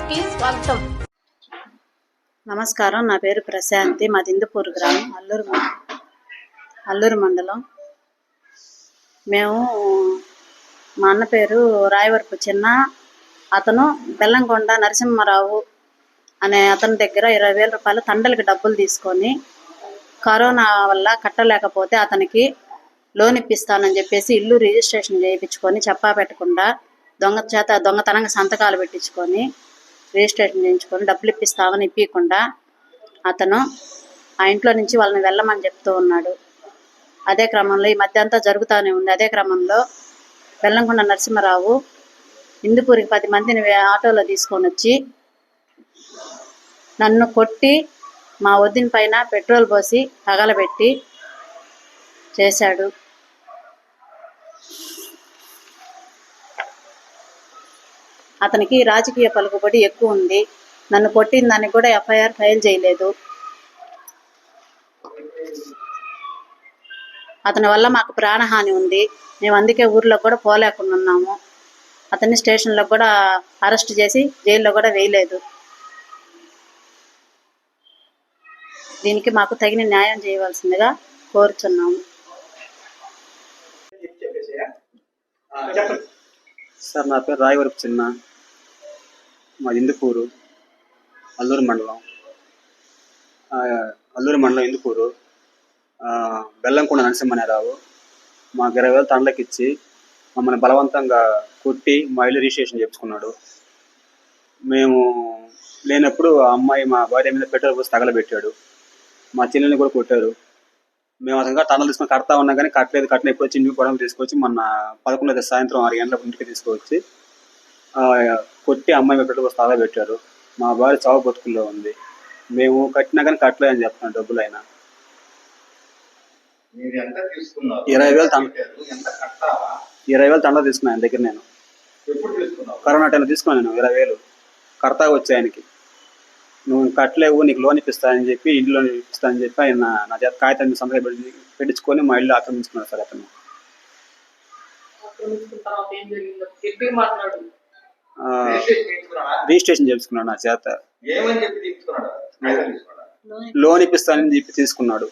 కి స్వాగతం. నమస్కారం. నా పేరు ప్రశాంతి. మాది ఇందుపూరు గ్రామం, అల్లూరు మండలం. మేము మా అన్న పేరు రాయవరపు చిన్న. అతను బెల్లంకొండ నరసింహారావు అనే అతని దగ్గర 20,000 రూపాయలు తండలకి డబ్బులు తీసుకొని కరోనా వల్ల కట్టలేకపోతే అతనికి లోన్ ఇప్పిస్తానని చెప్పేసి ఇల్లు రిజిస్ట్రేషన్ చేయించుకొని చెప్పా పెట్టకుండా దొంగతనంగా సంతకాలు పెట్టించుకొని రిజిస్ట్రేషన్ చేయించుకొని డబ్బులు ఇప్పిస్తామని ఇప్పకుండా అతను ఆ ఇంట్లో నుంచి వాళ్ళని వెళ్ళమని చెప్తూ ఉన్నాడు. అదే క్రమంలో ఈ మధ్య అంతా జరుగుతూనే ఉంది. అదే క్రమంలో బెల్లంకొండ నరసింహారావు ఇందుపూరికి 10 మందిని ఆటోలో తీసుకొని వచ్చి నన్ను కొట్టి మా వదిన పైన పెట్రోల్ పోసి తగలబెట్టి చేశాడు. అతనికి రాజకీయ పలుకుబడి ఎక్కువ ఉంది. నన్ను కొట్టిన దానికి కూడా ఎఫ్ఐఆర్ ఫైల్ చేయలేదు. అతని వల్ల మాకు ప్రాణహాని ఉంది. మేము అందుకే ఊర్లో కూడా పోలేకుండా ఉన్నాము. అతన్ని స్టేషన్లో కూడా అరెస్ట్ చేసి జైల్లో కూడా వేయలేదు. దీనికి మాకు తగిన న్యాయం చేయవలసిందిగా కోరుచున్నాము. సార్, నా పేరు రాయవరపు చిన్న. మా ఇందుపూరు, అల్లూరు మండలం. ఇందుపూరు. బెల్లంకొండ నరసింహారావు మాకు 20,000 తండ్లకి ఇచ్చి మమ్మల్ని బలవంతంగా కొట్టి మా ఇల్లు రిజిస్ట్రేషన్ చేయించుకున్నాడు. మేము లేనప్పుడు ఆ అమ్మాయి మా భార్య మీద పెట్రోల్ పోసి తగలబెట్టాడు. మా చెల్లెల్ని కూడా కొట్టారు. మేము అతను తండలు తీసుకొని కడతా ఉన్నా కానీ కట్టలేదు. ఎప్పుడు వచ్చి ఇంటికి పొడవలు తీసుకొచ్చి మొన్న 11 సాయంత్రం 6 గంటలకు ఇంటికి తీసుకొచ్చి కొట్టి అమ్మాయి మీద పెట్రోల్ పోసి తగలబెట్టారు. మా భార్య చావు బతుకుల్లో ఉంది. మేము కట్టినా కానీ కట్టలేదని చెప్తున్నాం. డబ్బులు అయినా 20,000 తండ తీసుకున్నాను ఆయన దగ్గర. నేను కరోనా టైంలో తీసుకున్నాను. నేను 20,000 కడతా వచ్చి ఆయనకి, నువ్వు కట్టలేవు, నీకు లోన్ ఇప్పిస్తానని చెప్పి, ఇల్లు లోన్ ఇప్పిస్తానని చెప్పి ఆయన నా చేత కాగితం సంతకం పెట్టించుకొని మా ఇల్లు ఆక్రమించుకున్నాడు సార్. అతను రిజిస్ట్రేషన్ చేయించుకున్నాడు నా చేత. లోన్ ఇప్పిస్తానని చెప్పి తీసుకున్నాడు.